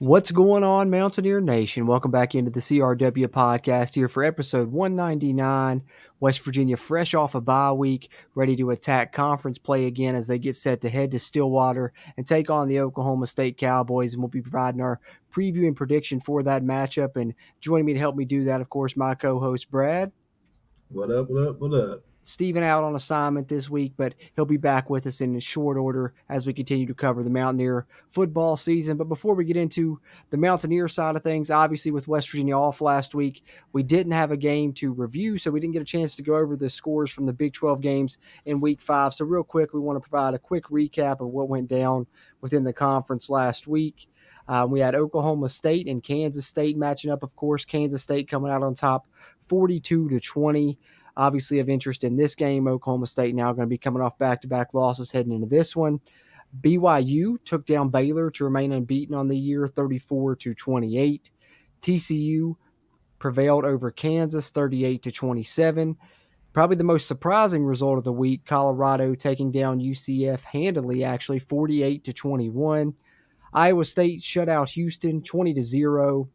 What's going on, Mountaineer Nation? Welcome back into the CRW podcast here for episode 199. West Virginia fresh off a bye week, ready to attack conference play again as they get set to head to Stillwater and take on the Oklahoma State Cowboys. And we'll be providing our preview and prediction for that matchup. And joining me to help me do that, of course, my co-host Brad. What up, what up, what up? Steven out on assignment this week, but he'll be back with us in short order as we continue to cover the Mountaineer football season. But before we get into the Mountaineer side of things, obviously with West Virginia off last week, we didn't have a game to review, so we didn't get a chance to go over the scores from the Big 12 games in Week 5. So real quick, we want to provide a quick recap of what went down within the conference last week. We had Oklahoma State and Kansas State matching up, of course. Kansas State coming out on top 42-20. Obviously of interest in this game, Oklahoma State now going to be coming off back-to-back losses heading into this one. BYU took down Baylor to remain unbeaten on the year, 34-28. TCU prevailed over Kansas, 38-27. Probably the most surprising result of the week, Colorado taking down UCF handily, actually, 48-21. Iowa State shut out Houston, 20-0.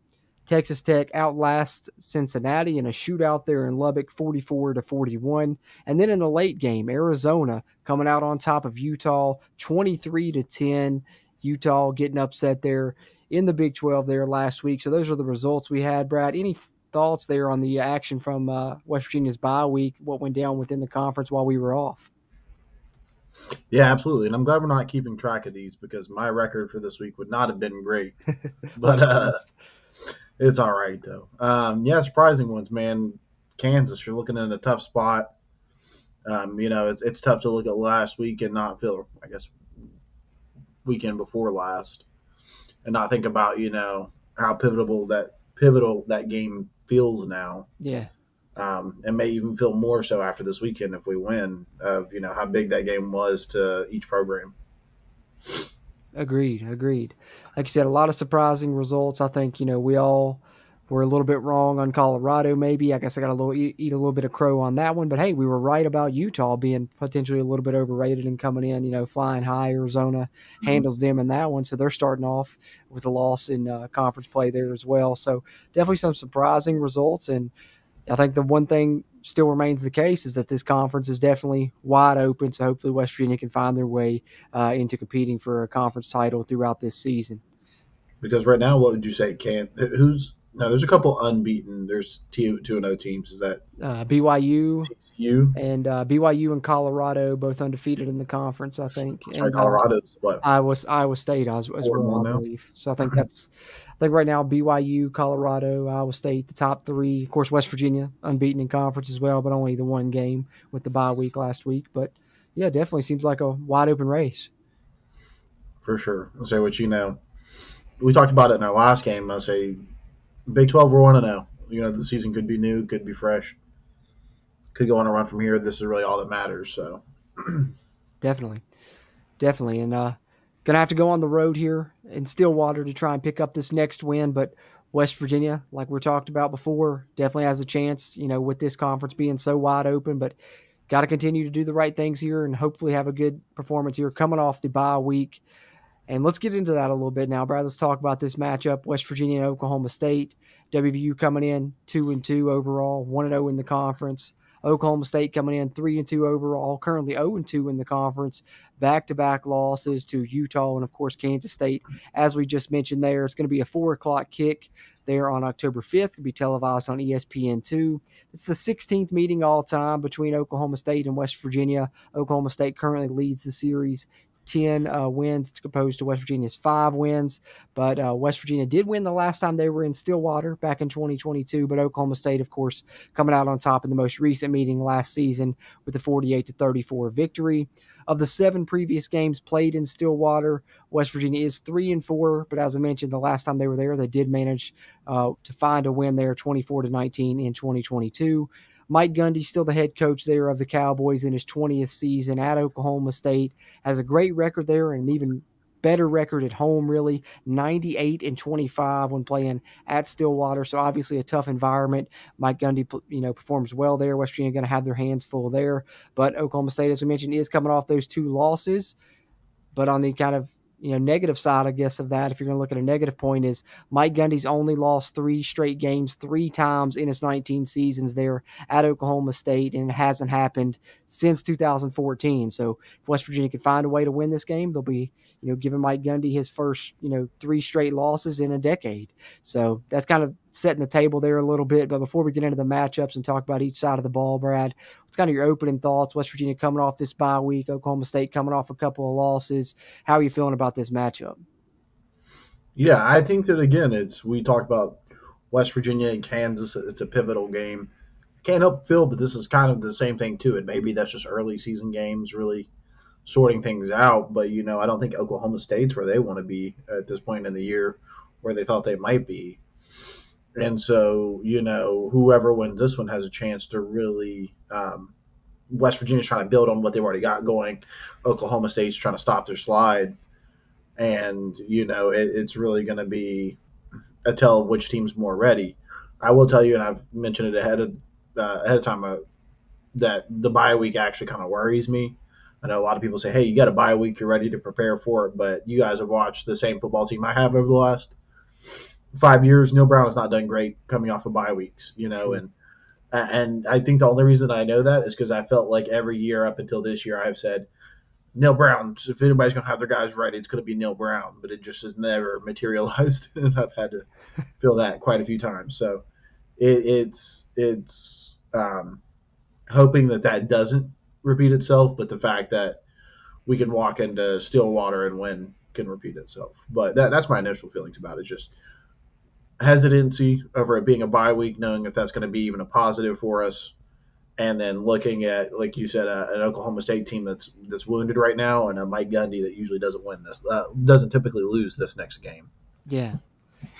Texas Tech outlasts Cincinnati in a shootout there in Lubbock, 44-41. And then in the late game, Arizona coming out on top of Utah, 23-10. Utah getting upset there in the Big 12 there last week. So those are the results we had. Brad, any thoughts there on the action from West Virginia's bye week, what went down within the conference while we were off? Yeah, absolutely. And I'm glad we're not keeping track of these because my record for this week would not have been great. But it's all right, though. Surprising ones, man. Kansas, you're looking in a tough spot. It's tough to look at last week and not feel, I guess, weekend before last and not think about, how pivotal that game feels now. Yeah. And may even feel more so after this weekend if we win of, how big that game was to each program. Agreed. Like you said, a lot of surprising results. I think, we all were a little bit wrong on Colorado maybe. I guess I got eat a little bit of crow on that one. But, hey, we were right about Utah being potentially a little bit overrated and coming in, flying high. Arizona handles them in that one. So they're starting off with a loss in conference play there as well. So definitely some surprising results. And I think the one thing still remains the case is that this conference is definitely wide open. So hopefully West Virginia can find their way into competing for a conference title throughout this season. Because right now, what would you say? There's a couple unbeaten. There's 2-0 teams. Is that BYU, TCU, and BYU and Colorado both undefeated in the conference, I think. Sorry, Colorado's what? Iowa State as well, I believe. So I think right now BYU, Colorado, Iowa State, the top three. Of course, West Virginia unbeaten in conference as well, but only the one game with the bye week last week. But yeah, definitely seems like a wide open race. For sure. I'll say what we talked about it in our last game. I'll say Big 12 we're 1-0. The season could be new, could be fresh, could go on a run from here. This is really all that matters. So definitely, and gonna have to go on the road here in Stillwater to try and pick up this next win. But West Virginia, like we talked about before, definitely has a chance. With this conference being so wide open, but got to continue to do the right things here and hopefully have a good performance here coming off the bye week. And let's get into that a little bit now, Brad. Let's talk about this matchup, West Virginia and Oklahoma State. WVU coming in 2-2 overall, 1-0 in the conference. Oklahoma State coming in 3-2 overall, currently 0-2 in the conference. Back-to-back losses to Utah and, of course, Kansas State. As we just mentioned there, it's going to be a 4 o'clock kick there on October 5th. It'll be televised on ESPN2. It's the 16th meeting all-time between Oklahoma State and West Virginia. Oklahoma State currently leads the series 10 wins opposed to West Virginia's 5 wins. But West Virginia did win the last time they were in Stillwater back in 2022. But Oklahoma State, of course, coming out on top in the most recent meeting last season with the 48-34 victory. Of the 7 previous games played in Stillwater, West Virginia is 3-4. But as I mentioned, the last time they were there, they did manage to find a win there, 24-19 in 2022. Mike Gundy, still the head coach there of the Cowboys in his 20th season at Oklahoma State, has a great record there and an even better record at home, really, 98-25 when playing at Stillwater. So obviously a tough environment. Mike Gundy, performs well there. West Virginia going to have their hands full there. But Oklahoma State, as we mentioned, is coming off those 2 losses. But on the kind of negative side, I guess, of that, if you're going to look at a negative point, is Mike Gundy's only lost 3 straight games 3 times in his 19 seasons there at Oklahoma State, and it hasn't happened since 2014. So if West Virginia can find a way to win this game, they'll be, giving Mike Gundy his first, 3 straight losses in a decade. So that's kind of setting the table there a little bit. But before we get into the matchups and talk about each side of the ball, Brad, what's kind of your opening thoughts? West Virginia coming off this bye week, Oklahoma State coming off a couple of losses. How are you feeling about this matchup? Yeah, I think that again, we talked about West Virginia and Kansas. It's a pivotal game. I can't help feel, but this is kind of the same thing too. And maybe that's just early season games really sorting things out. But I don't think Oklahoma State's where they want to be at this point in the year, where they thought they might be. And so whoever wins this one has a chance to really. West Virginia's trying to build on what they've already got going. Oklahoma State's trying to stop their slide. And it's really going to be a tell of which team's more ready. I will tell you, and I've mentioned it ahead of time, that the bye week actually kind of worries me. I know a lot of people say, "Hey, you got a bye week, you're ready to prepare for it," but you guys have watched the same football team I have over the last 5 years. Neil Brown has not done great coming off of bye weeks, and I think the only reason I know that is because I felt like every year up until this year I've said, Neil Brown, if anybody's going to have their guys ready, it's going to be Neil Brown, but it just has never materialized, and I've had to feel that quite a few times. So it's hoping that doesn't repeat itself, but the fact that we can walk into Stillwater and win can repeat itself. But that's my initial feelings about it, just hesitancy over it being a bye week, knowing if that's going to be even a positive for us. And then looking at, like you said, an Oklahoma State team that's wounded right now, and a Mike Gundy that usually doesn't typically lose this next game. Yeah,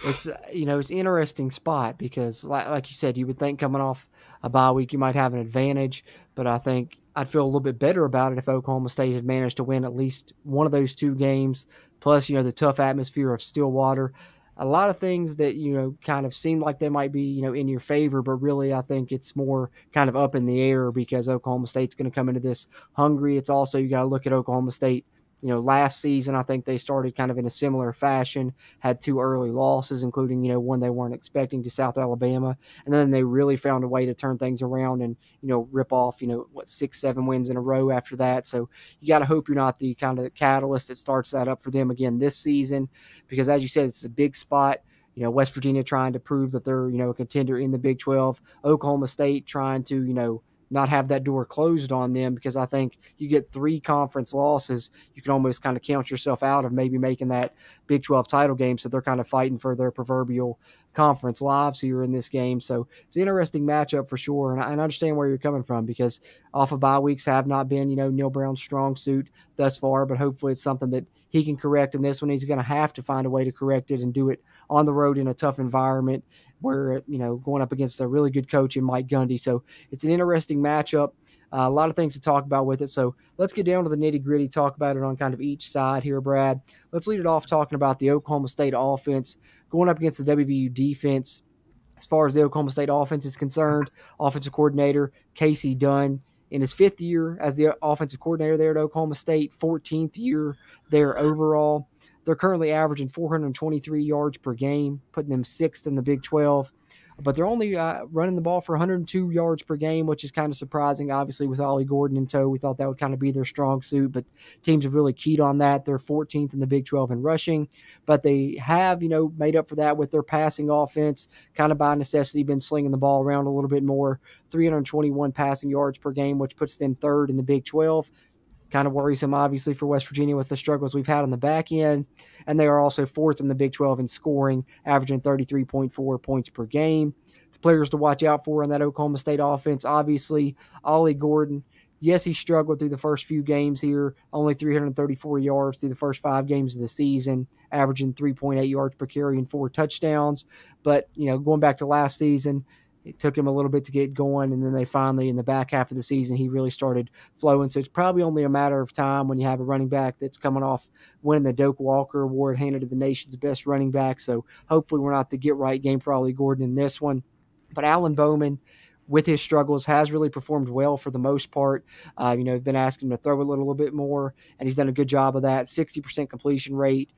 it's it's an interesting spot because, like you said, you would think coming off a bye week you might have an advantage, but I think I'd feel a little bit better about it if Oklahoma State had managed to win at least one of those 2 games. Plus, the tough atmosphere of Stillwater. A lot of things that, kind of seem like they might be, in your favor, but really I think it's more kind of up in the air because Oklahoma State's going to come into this hungry. It's also, you got to look at Oklahoma State. Last season, I think they started kind of in a similar fashion, had 2 early losses, including, one they weren't expecting to South Alabama. And then they really found a way to turn things around and, rip off, 6, 7 wins in a row after that. So you got to hope you're not the kind of catalyst that starts that up for them again this season, because as you said, it's a big spot. West Virginia trying to prove that they're, a contender in the Big 12. Oklahoma State trying to, not have that door closed on them, because I think you get 3 conference losses, you can almost kind of count yourself out of maybe making that Big 12 title game. So they're kind of fighting for their proverbial conference lives here in this game. So it's an interesting matchup for sure. And I understand where you're coming from, because off of bye weeks have not been, Neil Brown's strong suit thus far, but hopefully it's something that he can correct in this one. He's going to have to find a way to correct it and do it on the road in a tough environment where, going up against a really good coach in Mike Gundy. So it's an interesting matchup. A lot of things to talk about with it. So let's get down to the nitty gritty, talk about it on kind of each side here, Brad. Let's lead it off talking about the Oklahoma State offense going up against the WVU defense. As far as the Oklahoma State offense is concerned, offensive coordinator Casey Dunn in his 5th year as the offensive coordinator there at Oklahoma State, 14th year there overall. They're currently averaging 423 yards per game, putting them 6th in the Big 12. But they're only running the ball for 102 yards per game, which is kind of surprising. Obviously, with Ollie Gordon in tow, we thought that would kind of be their strong suit. But teams have really keyed on that. They're 14th in the Big 12 in rushing. But they have, made up for that with their passing offense, kind of by necessity, been slinging the ball around a little bit more. 321 passing yards per game, which puts them 3rd in the Big 12. Kind of worrisome, obviously, for West Virginia with the struggles we've had on the back end. And they are also 4th in the Big 12 in scoring, averaging 33.4 points per game. The players to watch out for in that Oklahoma State offense, obviously, Ollie Gordon. Yes, he struggled through the first few games here, only 334 yards through the first 5 games of the season, averaging 3.8 yards per carry and 4 touchdowns. But, going back to last season, it took him a little bit to get going, and then they finally, in the back half of the season, he really started flowing. So it's probably only a matter of time when you have a running back that's coming off winning the Doak Walker Award, handed to the nation's best running back. So hopefully we're not the get-right game for Ollie Gordon in this one. But Alan Bowman, with his struggles, has really performed well for the most part. Been asking him to throw a little bit more, and he's done a good job of that. 60% completion rate,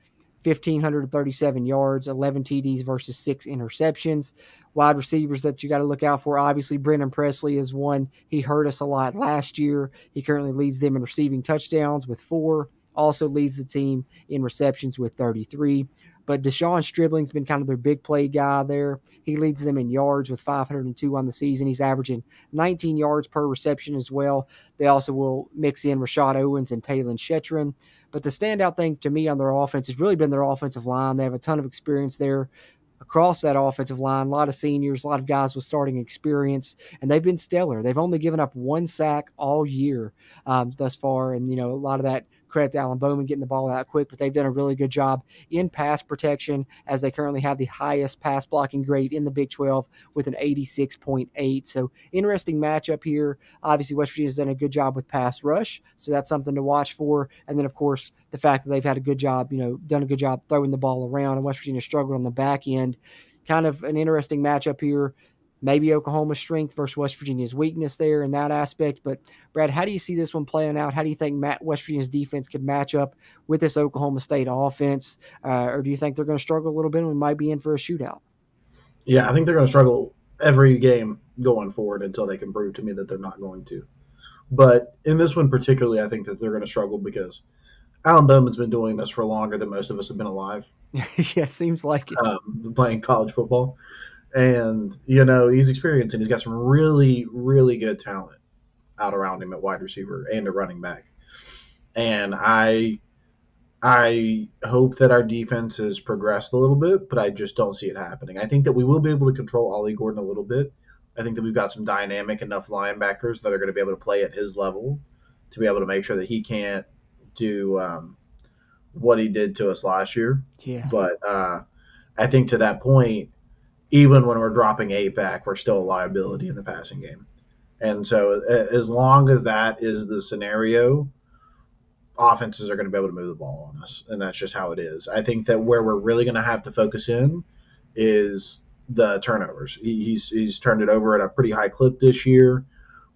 1,537 yards, 11 TDs versus 6 interceptions. Wide receivers that you got to look out for. Obviously, Brennan Presley is one. He hurt us a lot last year. He currently leads them in receiving touchdowns with 4. Also leads the team in receptions with 33. But Deshaun Stribling's been kind of their big play guy there. He leads them in yards with 502 on the season. He's averaging 19 yards per reception as well. They also will mix in Rashad Owens and Talon Shetron. But the standout thing to me on their offense has really been their offensive line. They have a ton of experience there across that offensive line, a lot of seniors, a lot of guys with starting experience, and they've been stellar. They've only given up 1 sack all year thus far, and, a lot of that credit to Alan Bowman getting the ball out quick, but they've done a really good job in pass protection, as they currently have the highest pass blocking grade in the Big 12 with an 86.8. So interesting matchup here. Obviously, West Virginia's done a good job with pass rush, so that's something to watch for. And then, of course, the fact that they've had a good job, done a good job throwing the ball around, and West Virginia struggled on the back end. Kind of an interesting matchup here. Maybe Oklahoma's strength versus West Virginia's weakness there in that aspect. But, Brad, how do you see this one playing out? How do you think West Virginia's defense could match up with this Oklahoma State offense? Or do you think they're going to struggle a little bit and we might be in for a shootout? Yeah, I think they're going to struggle every game going forward until they can prove to me that they're not going to. But in this one particularly, I think that they're going to struggle because Alan Bowman's been doing this for longer than most of us have been alive. Yeah, seems like it. Playing college football. And, he's experienced and he's got some really, really good talent out around him at wide receiver and a running back. And I hope that our defense has progressed a little bit, but I just don't see it happening. I think that we will be able to control Ollie Gordon a little bit. I think that we've got some dynamic enough linebackers that are going to be able to play at his level to be able to make sure that he can't do what he did to us last year. Yeah. But I think to that point, even when we're dropping 8 back, we're still a liability in the passing game. And so as long as that is the scenario, offenses are going to be able to move the ball on us, and that's just how it is. I think that where we're really going to have to focus in is the turnovers. He's turned it over at a pretty high clip this year.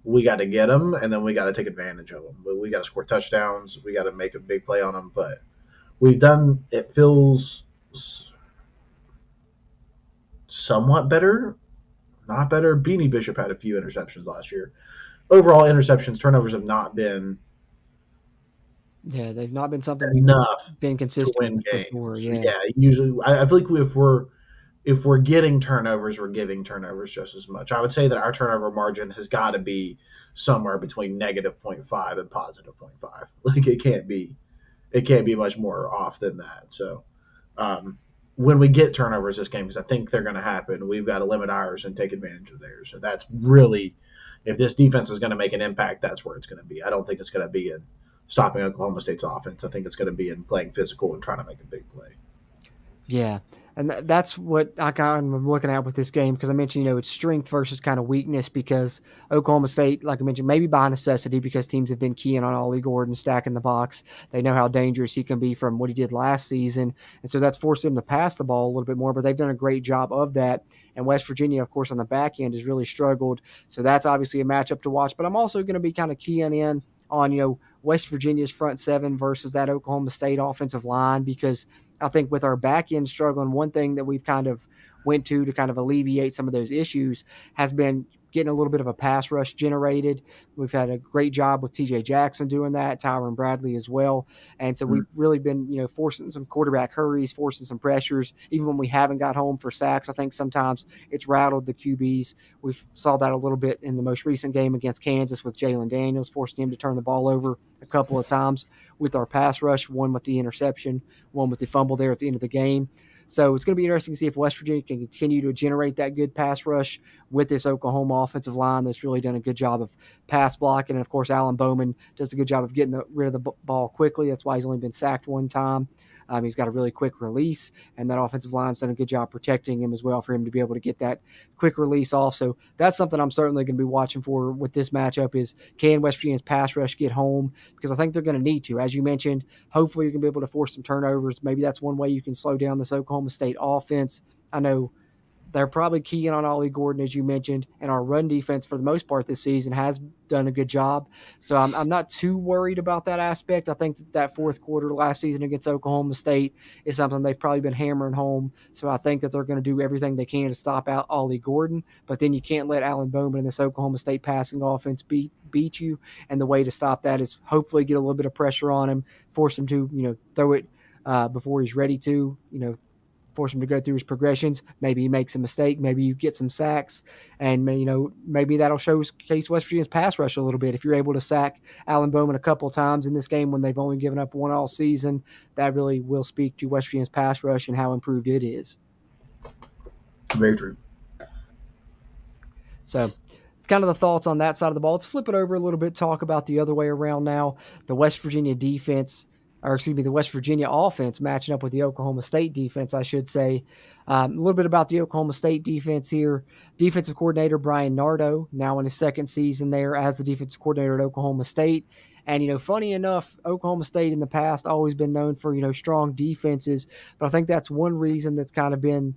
We got to get them, and then we got to take advantage of them. We got to score touchdowns. We got to make a big play on them. But we've done – it feels somewhat better, not better. Beanie Bishop had a few interceptions last year. Overall, interceptions, turnovers have not been – yeah, they've not been something enough been consistent to win games. Before, Usually I feel like if we're getting turnovers, we're giving turnovers just as much. I would say that our turnover margin has got to be somewhere between negative 0.5 and positive 0.5. Like it can't be much more off than that. So when we get turnovers this game, because I think they're going to happen, we've got to limit ours and take advantage of theirs. So that's really, if this defense is going to make an impact, that's where it's going to be. I don't think it's going to be in stopping Oklahoma State's offense. I think it's going to be in playing physical and trying to make a big play. Yeah, and that's what I kind of am looking at with this game, because I mentioned, it's strength versus kind of weakness, because Oklahoma State, like I mentioned, maybe by necessity, because teams have been keying on Ollie Gordon, stacking the box. They know how dangerous he can be from what he did last season, and so that's forced them to pass the ball a little bit more, but they've done a great job of that. And West Virginia, of course, on the back end has really struggled, so that's obviously a matchup to watch. But I'm also going to be kind of keying in on, West Virginia's front seven versus that Oklahoma State offensive line, because I think with our back end struggling, one thing that we've kind of went to kind of alleviate some of those issues has been getting a little bit of a pass rush generated. We've had a great job with TJ Jackson doing that, Tyron Bradley as well. And so we've really been, forcing some quarterback hurries, forcing some pressures, even when we haven't got home for sacks. I think sometimes it's rattled the QBs. We saw that a little bit in the most recent game against Kansas with Jalen Daniels, forcing him to turn the ball over a couple of times with our pass rush, one with the interception, one with the fumble there at the end of the game. So it's going to be interesting to see if West Virginia can continue to generate that good pass rush with this Oklahoma offensive line that's really done a good job of pass blocking. And, of course, Alan Bowman does a good job of getting rid of the ball quickly. That's why he's only been sacked one time. He's got a really quick release, and that offensive line's done a good job protecting him as well for him to be able to get that quick release also. That's something I'm certainly going to be watching for with this matchup is, can West Virginia's pass rush get home? Because I think they're going to need to. As you mentioned, hopefully you're going to be able to force some turnovers. Maybe that's one way you can slow down this Oklahoma State offense. I know they're probably keying on Ollie Gordon, as you mentioned, and our run defense for the most part this season has done a good job. So I'm not too worried about that aspect. I think that fourth quarter last season against Oklahoma State is something they've probably been hammering home. So I think that they're going to do everything they can to stop out Ollie Gordon. But then you can't let Alan Bowman and this Oklahoma State passing offense beat you. And the way to stop that is hopefully get a little bit of pressure on him, force him to throw it before he's ready to force him to go through his progressions. Maybe he makes a mistake. Maybe you get some sacks, and maybe that'll showcase West Virginia's pass rush a little bit. If you're able to sack Alan Bowman a couple times in this game when they've only given up one all season, that really will speak to West Virginia's pass rush and how improved it is. Very true. So kind of the thoughts on that side of the ball. Let's flip it over a little bit, talk about the other way around now. The West Virginia defense, the West Virginia offense matching up with the Oklahoma State defense, I should say. A little bit about the Oklahoma State defense here. Defensive coordinator Brian Nardo, now in his second season there as the defensive coordinator at Oklahoma State. And, funny enough, Oklahoma State in the past always been known for, strong defenses. But I think that's one reason that's kind of been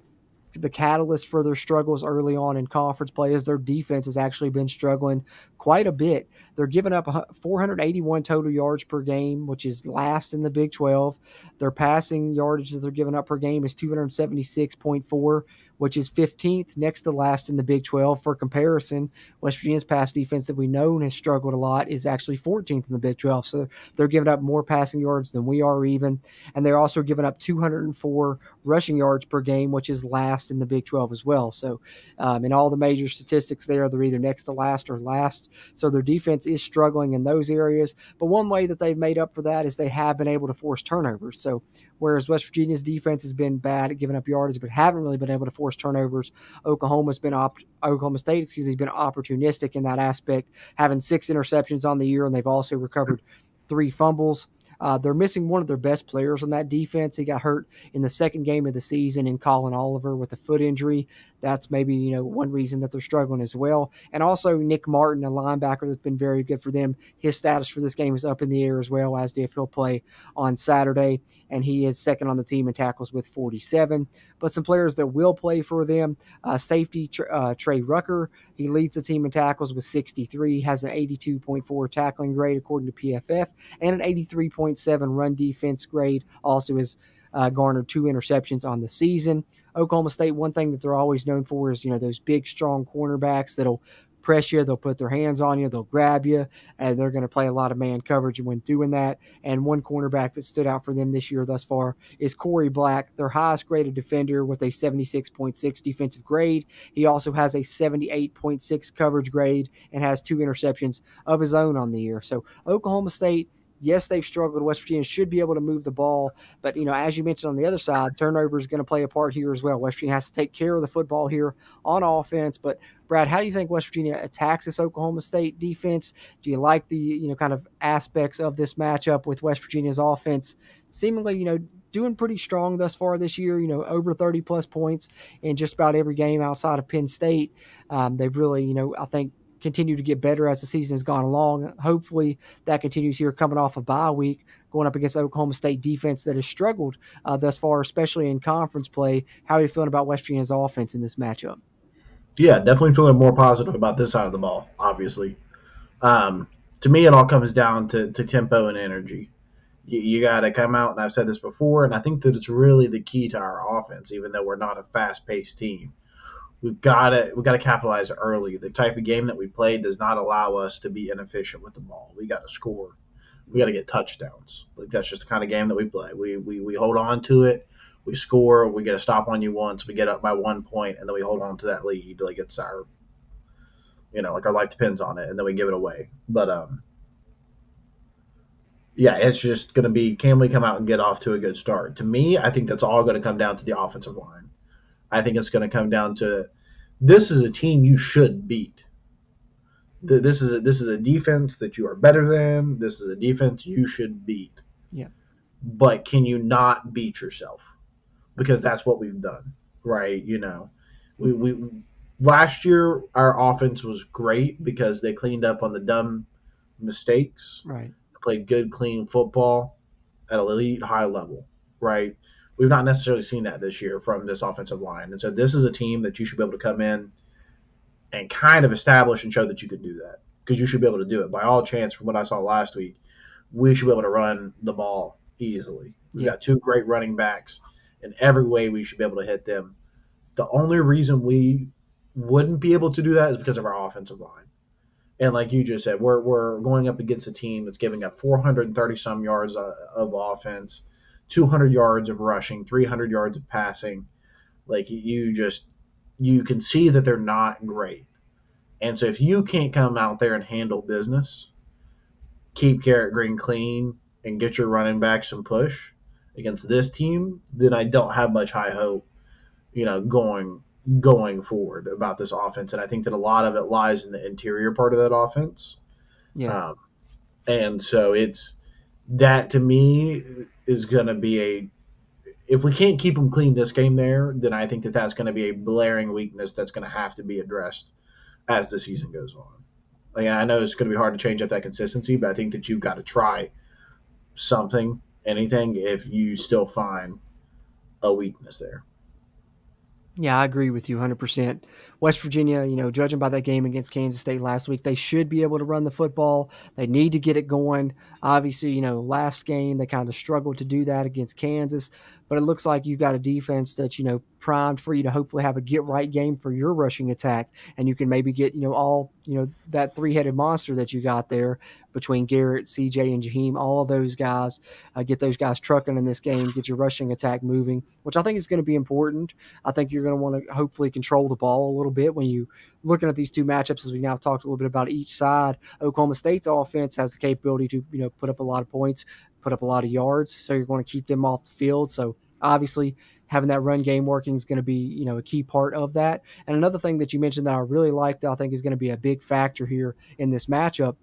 the catalyst for their struggles early on in conference play is their defense has actually been struggling quite a bit. They're giving up 481 total yards per game, which is last in the Big 12. Their passing yardage that they're giving up per game is 276.4, which is 15th, next to last in the Big 12. For comparison, West Virginia's pass defense that we know has struggled a lot is actually 14th in the Big 12. So they're giving up more passing yards than we are even. And they're also giving up 204 rushing yards per game, which is last in the Big 12 as well. So in all the major statistics there, they're either next to last or last. So their defense is struggling in those areas. But one way that they've made up for that is they have been able to force turnovers. So whereas West Virginia's defense has been bad at giving up yardage but haven't really been able to force turnovers, Oklahoma State has been opportunistic in that aspect, having 6 interceptions on the year, and they've also recovered 3 fumbles. They're missing one of their best players on that defense. He got hurt in the second game of the season in Colin Oliver with a foot injury. That's maybe, one reason that they're struggling as well. And also Nick Martin, a linebacker that's been very good for them. His status for this game is up in the air as well, as if he'll play on Saturday. And he is second on the team in tackles with 47. But some players that will play for them, safety Trey Rucker. He leads the team in tackles with 63, has an 82.4 tackling grade according to PFF, and an 83.7 run defense grade. Also has garnered 2 interceptions on the season. Oklahoma State, one thing that they're always known for is, those big, strong cornerbacks that'll press you, they'll put their hands on you, they'll grab you, and they're going to play a lot of man coverage when doing that. And one cornerback that stood out for them this year thus far is Corey Black, their highest graded defender with a 76.6 defensive grade. He also has a 78.6 coverage grade and has 2 interceptions of his own on the year. So Oklahoma State, yes, they've struggled. West Virginia should be able to move the ball. But, as you mentioned on the other side, turnover is going to play a part here as well. West Virginia has to take care of the football here on offense. But, Brad, how do you think West Virginia attacks this Oklahoma State defense? Do you like the, kind of aspects of this matchup with West Virginia's offense seemingly, doing pretty strong thus far this year, over 30-plus points in just about every game outside of Penn State? They've really, I think, continue to get better as the season has gone along. Hopefully that continues here coming off a bye week, going up against Oklahoma State defense that has struggled thus far, especially in conference play. How are you feeling about West Virginia's offense in this matchup? Yeah, definitely feeling more positive about this side of the ball, obviously. To me, it all comes down to tempo and energy. You got to come out, and I've said this before, and I think that it's really the key to our offense, even though we're not a fast-paced team. We've got to capitalize early. The type of game that we play does not allow us to be inefficient with the ball. We got to score. We got to get touchdowns. That's just the kind of game that we play. We hold on to it. We score. We get a stop on you once. We get up by 1 point, and then we hold on to that lead like it's our, like our life depends on it, and then we give it away. But yeah, it's just going to be, can we come out and get off to a good start? To me, I think that's all going to come down to the offensive line. I think it's going to come down to, this is a team you should beat. This is a defense that you are better than. This is a defense you should beat. Yeah. But can you not beat yourself? Because that's what we've done, right? We last year our offense was great because they cleaned up on the dumb mistakes. Right. Played good, clean football at an elite high level, right? We've not necessarily seen that this year from this offensive line. And so this is a team that you should be able to come in and kind of establish and show that you can do that, because you should be able to do it. By all chance, from what I saw last week, we should be able to run the ball easily. We've got two great running backs. In every way, we should be able to hit them. The only reason we wouldn't be able to do that is because of our offensive line. And like you just said, we're going up against a team that's giving up 430-some yards of offense, 200 yards of rushing, 300 yards of passing. Like, you can see that they're not great. And so if you can't come out there and handle business, keep Garrett Green clean, and get your running back some push against this team, then I don't have much high hope, going forward about this offense. And I think that a lot of it lies in the interior part of that offense. Yeah. And so that to me is going to be if we can't keep them clean this game there, then I think that that's going to be a blaring weakness that's going to have to be addressed as the season goes on. Again, I know it's going to be hard to change up that consistency, but I think that you've got to try anything, if you still find a weakness there. Yeah, I agree with you 100%. West Virginia, judging by that game against Kansas State last week, they should be able to run the football. They need to get it going. Obviously, last game they kind of struggled to do that against Kansas, but it looks like you've got a defense that's, primed for you to hopefully have a get-right game for your rushing attack, and you can maybe get, that three-headed monster that you got there between Garrett, CJ, and Jaheim, all of those guys, get those guys trucking in this game, get your rushing attack moving, which I think is going to be important. I think you're going to want to hopefully control the ball a little bit when you looking at these two matchups, as we now talked a little bit about each side. Oklahoma State's offense has the capability to, put up a lot of points, put up a lot of yards, so you're going to keep them off the field. So obviously having that run game working is going to be, a key part of that. And another thing that you mentioned that I really like that I think is going to be a big factor here in this matchup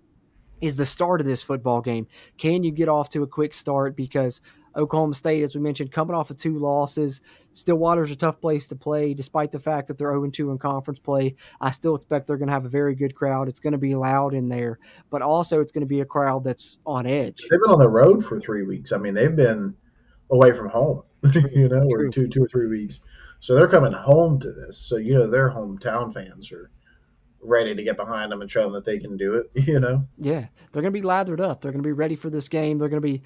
is the start of this football game. Can you get off to a quick start? Because Oklahoma State, as we mentioned, coming off of 2 losses. Stillwater's a tough place to play, despite the fact that they're 0-2 in conference play. I still expect they're going to have a very good crowd. It's going to be loud in there, but also it's going to be a crowd that's on edge. They've been on the road for 3 weeks. I mean, they've been away from home, or 2 or 3 weeks. So they're coming home to this. So, their hometown fans are ready to get behind them and show them that they can do it, Yeah, they're going to be lathered up. They're going to be ready for this game. They're going to be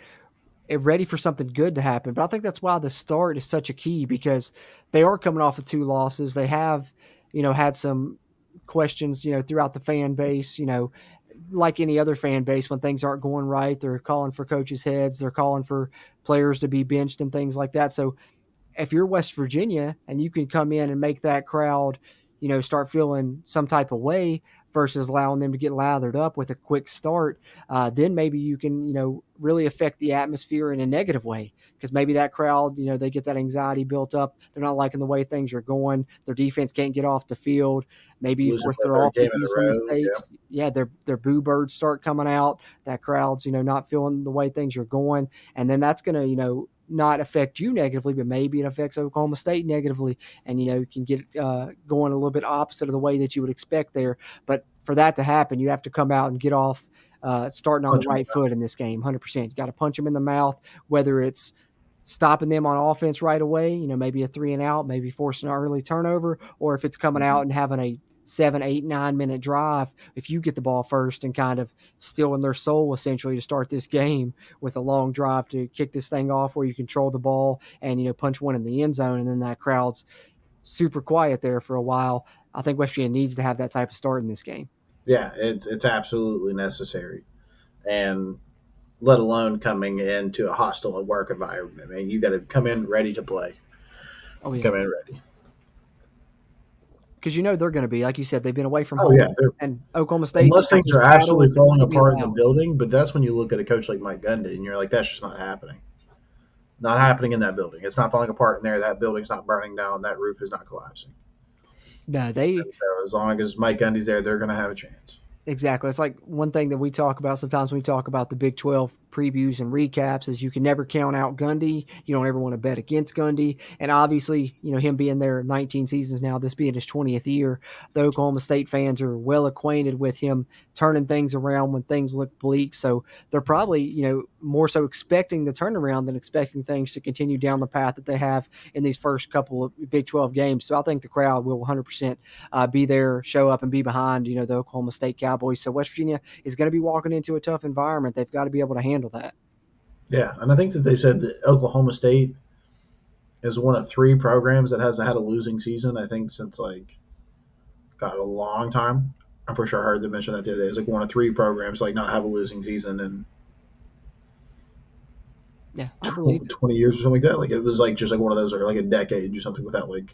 ready for something good to happen. But I think that's why the start is such a key, because they are coming off of 2 losses. They have, had some questions, throughout the fan base, like any other fan base, when things aren't going right, they're calling for coaches' heads, they're calling for players to be benched and things like that. So if you're West Virginia and you can come in and make that crowd, start feeling some type of way versus allowing them to get lathered up with a quick start, then maybe you can, really affect the atmosphere in a negative way, because maybe that crowd, they get that anxiety built up. They're not liking the way things are going. Their defense can't get off the field. Maybe you force their offense to do some mistakes. Yeah, their boo birds start coming out. That crowd's, not feeling the way things are going. And then that's going to, not affect you negatively, but maybe it affects Oklahoma State negatively, and you can get going a little bit opposite of the way that you would expect there. But for that to happen, you have to come out and get off starting on the right foot in this game. 100%. You got to punch them in the mouth, whether it's stopping them on offense right away, maybe a 3-and-out, maybe forcing an early turnover, or if it's coming out and having a 7, 8, 9-minute drive, if you get the ball first and kind of stealing their soul essentially to start this game with a long drive to kick this thing off where you control the ball and, punch one in the end zone, and then that crowd's super quiet there for a while. I think West Virginia needs to have that type of start in this game. Yeah, it's absolutely necessary. And let alone coming into a hostile work environment. I mean, you got to come in ready to play. Oh, yeah. Come in ready. Because they're going to be, like you said, they've been away from home. And Oklahoma State. Unless things are absolutely falling apart in the building, but that's when you look at a coach like Mike Gundy and you're like, that's just not happening. Not happening in that building. It's not falling apart in there. That building's not burning down. That roof is not collapsing. No, so as long as Mike Gundy's there, they're going to have a chance. Exactly. It's like one thing that we talk about sometimes when we talk about the Big 12 previews and recaps is you can never count out Gundy. You don't ever want to bet against Gundy. And obviously, him being there 19 seasons now, this being his 20th year, the Oklahoma State fans are well acquainted with him turning things around when things look bleak. So they're probably, more so expecting the turnaround than expecting things to continue down the path that they have in these first couple of Big 12 games. So I think the crowd will 100% be there, show up, and be behind, the Oklahoma State Cowboys. So West Virginia is going to be walking into a tough environment. They've got to be able to handle that. Yeah, and I think that they said that Oklahoma State is one of 3 programs that hasn't had a losing season, I think, since, got a long time. I'm pretty sure I heard them mention that the other day. It's one of 3 programs not have a losing season in yeah, I believe 20 years or something like that. It was just one of those, or a decade or something with that.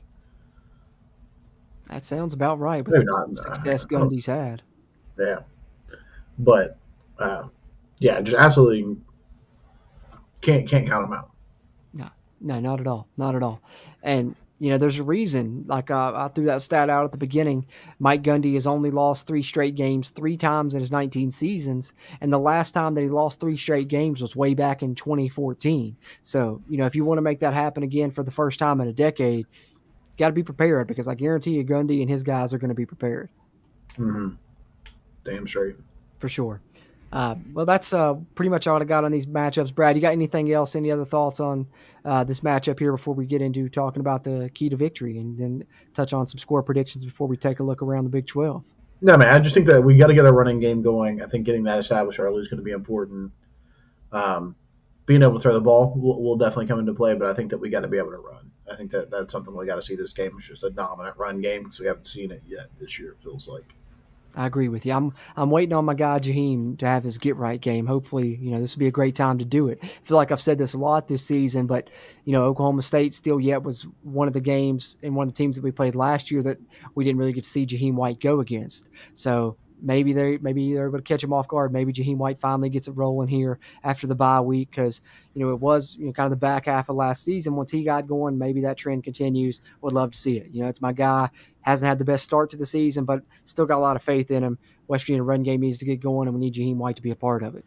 That sounds about right with the success Gundy's had. Yeah. But, yeah, just absolutely can't count them out. No, not at all. Not at all. And, there's a reason. I threw that stat out at the beginning. Mike Gundy has only lost 3 straight games 3 times in his 19 seasons. And the last time that he lost 3 straight games was way back in 2014. So, if you want to make that happen again for the first time in a decade, you got to be prepared, because I guarantee you Gundy and his guys are going to be prepared. Mm-hmm. Damn straight. For sure. Well, that's pretty much all I got on these matchups. Brad, you got anything else, any other thoughts on this matchup here before we get into talking about the key to victory, and then touch on some score predictions before we take a look around the Big 12? No, man, I just think that we got to get a running game going. I think getting that established early is going to be important. Being able to throw the ball will definitely come into play, but I think that we got to be able to run. I think that that's something we got to see this game. It's just a dominant run game, because we haven't seen it yet this year, it feels like. I agree with you. I'm waiting on my guy Jaheim to have his get right game. Hopefully, this will be a great time to do it. I feel like I've said this a lot this season, but Oklahoma State still yet was one of the games and one of the teams that we played last year that we didn't really get to see Jaheim White go against. So maybe they're able to catch him off guard. Maybe Jaheim White finally gets it rolling here after the bye week, because it was kind of the back half of last season. Once he got going, maybe that trend continues. Would love to see it. It's my guy. Hasn't had the best start to the season, but still got a lot of faith in him. West Virginia run game needs to get going, and we need Jaheim White to be a part of it.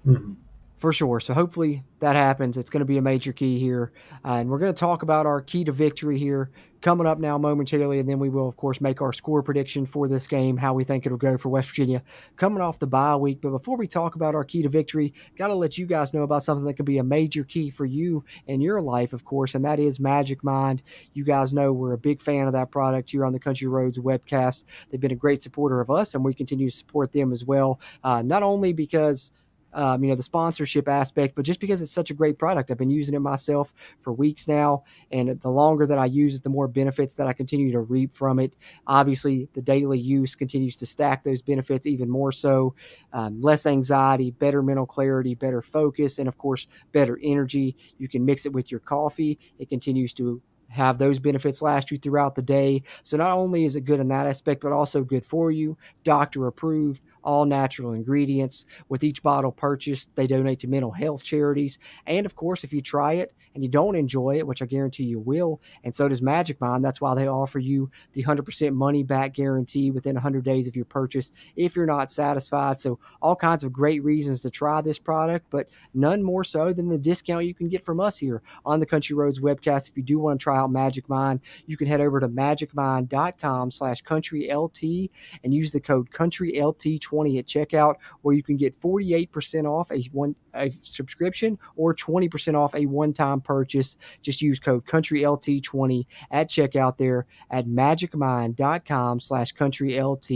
Mm-hmm. For sure. So hopefully that happens. It's going to be a major key here. And we're going to talk about our key to victory here coming up now momentarily. And then we will, of course, make our score prediction for this game, how we think it'll go for West Virginia coming off the bye week. But before we talk about our key to victory, got to let you guys know about something that could be a major key for you in your life, of course, and that is Magic Mind. You guys know we're a big fan of that product here on the Country Roads Webcast. They've been a great supporter of us, and we continue to support them as well, not only because the sponsorship aspect, but just because it's such a great product. I've been using it myself for weeks now, and the longer that I use it, the more benefits that I continue to reap from it. Obviously, the daily use continues to stack those benefits even more so. Less anxiety, better mental clarity, better focus, and of course, better energy. You can mix it with your coffee. It continues to have those benefits last you throughout the day. So not only is it good in that aspect, but also good for you, doctor approved, all natural ingredients. With each bottle purchased, they donate to mental health charities. And of course, if you try it and you don't enjoy it, which I guarantee you will, and so does Magic Mind, that's why they offer you the 100% money back guarantee within 100 days of your purchase if you're not satisfied. So all kinds of great reasons to try this product, but none more so than the discount you can get from us here on the Country Roads Webcast. If you do want to try out Magic Mind, you can head over to magicmind.com/countrylt and use the code CountryLT20 at checkout, where you can get 48% off a subscription or 20% off a one-time purchase. Just use code CountryLT20 at checkout there at magicmind.com/countrylt.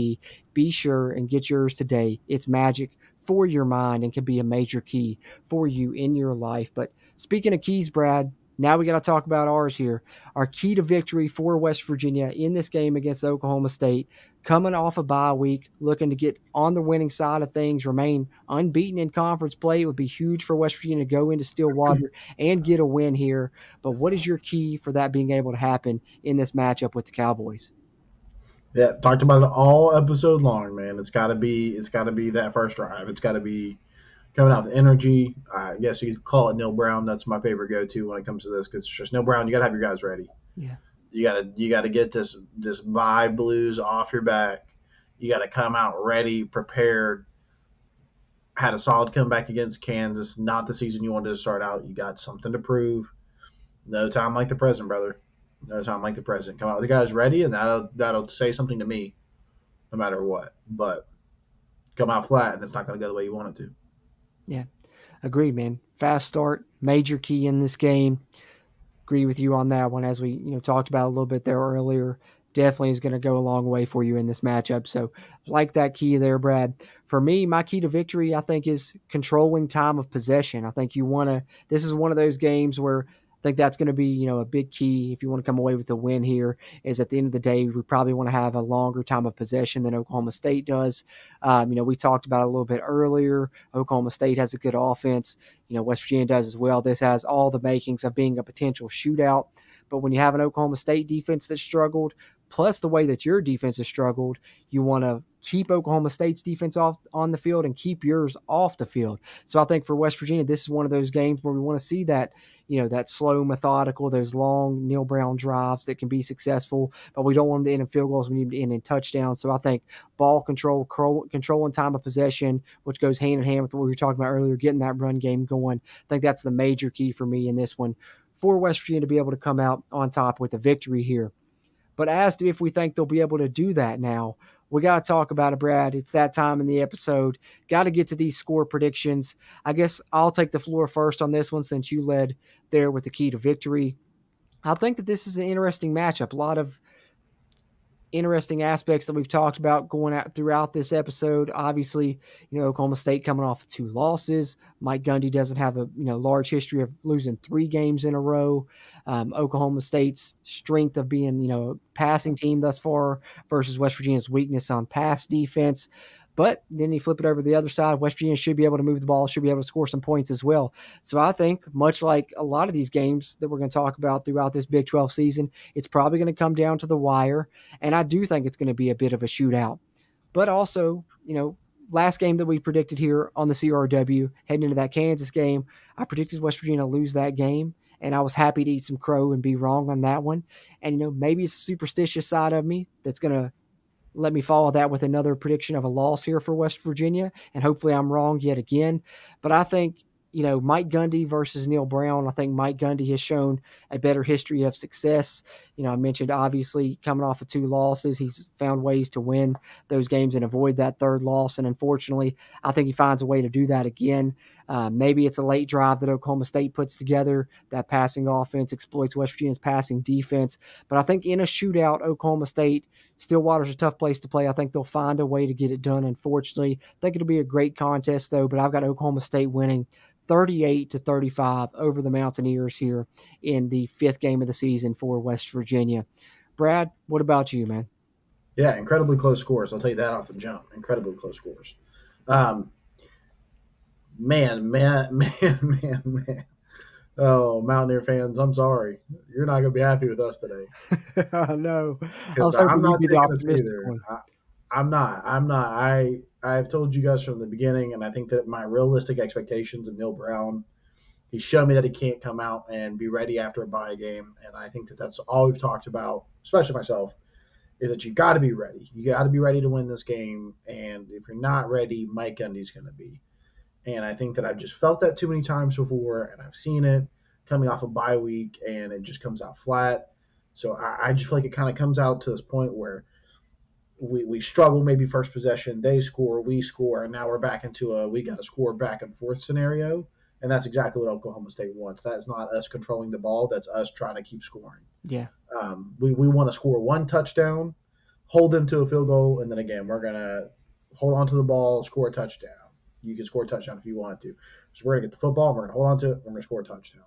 Be sure and get yours today. It's magic for your mind and can be a major key for you in your life. But speaking of keys, Brad, now we got to talk about ours here. Our key to victory for West Virginia in this game against Oklahoma State, coming off a bye week, looking to get on the winning side of things, remain unbeaten in conference play. It would be huge for West Virginia to go into Stillwater and get a win here. But what is your key for that being able to happen in this matchup with the Cowboys? Yeah, talked about it all episode long, man. It's got to be that first drive. It's got to be coming out with energy. I guess you could call it Neil Brown. That's my favorite go-to when it comes to this, because it's just Neil Brown. You got to have your guys ready. Yeah. You got to get this vibe blues off your back. You got to come out ready, prepared. Had a solid comeback against Kansas. Not the season you wanted to start out. You got something to prove. No time like the present, brother. No time like the present. Come out with the guys ready, and that'll say something to me, no matter what. But come out flat, and it's not going to go the way you want it to. Yeah, agreed, man. Fast start, major key in this game. Agree with you on that one, as we talked about a little bit there earlier. Definitely is going to go a long way for you in this matchup. So, like that key there, Brad. For me, my key to victory, I think, is controlling time of possession. I think you want to. This is one of those games where I think that's going to be a big key if you want to come away with the win here. Is at the end of the day, we probably want to have a longer time of possession than Oklahoma State does. We talked about it a little bit earlier. Oklahoma State has a good offense. West Virginia does as well. This has all the makings of being a potential shootout. But when you have an Oklahoma State defense that struggled, plus the way that your defense has struggled, you want to keep Oklahoma State's defense off on the field and keep yours off the field. So I think for West Virginia, this is one of those games where we want to see that, that slow, methodical, those long Neil Brown drives that can be successful, but we don't want them to end in field goals. We need them to end in touchdowns. So I think ball control and time of possession, which goes hand in hand with what we were talking about earlier, getting that run game going. I think that's the major key for me in this one for West Virginia to be able to come out on top with a victory here. But as to if we think they'll be able to do that now, we got to talk about it, Brad. It's that time in the episode. Got to get to these score predictions. I guess I'll take the floor first on this one since you led there with the key to victory. I think that this is an interesting matchup. A lot of interesting aspects that we've talked about going out throughout this episode. Obviously, Oklahoma State coming off of 2 losses. Mike Gundy doesn't have a large history of losing 3 games in a row. Oklahoma State's strength of being a passing team thus far versus West Virginia's weakness on pass defense. But then you flip it over to the other side, West Virginia should be able to move the ball, should be able to score some points as well. So I think, much like a lot of these games that we're going to talk about throughout this Big 12 season, it's probably going to come down to the wire. And I do think it's going to be a bit of a shootout. But also, last game that we predicted here on the CRW, heading into that Kansas game, I predicted West Virginia to lose that game. And I was happy to eat some crow and be wrong on that one. And, maybe it's a superstitious side of me that's going to let me follow that with another prediction of a loss here for West Virginia, and hopefully I'm wrong yet again. But I think, Mike Gundy versus Neil Brown, I think Mike Gundy has shown a better history of success. I mentioned obviously coming off of 2 losses, he's found ways to win those games and avoid that 3rd loss. And unfortunately, I think he finds a way to do that again. Maybe it's a late drive that Oklahoma State puts together. That passing offense exploits West Virginia's passing defense. But I think in a shootout, Oklahoma State, Stillwater's a tough place to play. I think they'll find a way to get it done, unfortunately. I think it'll be a great contest, though, but I've got Oklahoma State winning 38-35 over the Mountaineers here in the 5th game of the season for West Virginia. Brad, what about you, man? Yeah, incredibly close scores. I'll tell you that off the jump. Incredibly close scores. Man. Oh, Mountaineer fans, I'm sorry. You're not going to be happy with us today. No. I'm not taking us either. I'm not. I've told you guys from the beginning, and I think that my realistic expectations of Neil Brown, he's shown me that he can't come out and be ready after a bye game, and I think that that's all we've talked about, especially myself, is that you got to be ready. You got to be ready to win this game, and if you're not ready, Mike Gundy's going to be. And I think that I've just felt that too many times before, and I've seen it coming off a bye week, and it just comes out flat. So I just feel like it kind of comes out to this point where we struggle, maybe first possession, they score, we score, and now we're back into a we got to score back and forth scenario. And that's exactly what Oklahoma State wants. That's not us controlling the ball. That's us trying to keep scoring. Yeah. We want to score 1 touchdown, hold them to a field goal, and then again, we're going to hold on to the ball, score a touchdown. You can score a touchdown if you want to. So we're going to get the football, we're going to hold on to it, we're going to score a touchdown.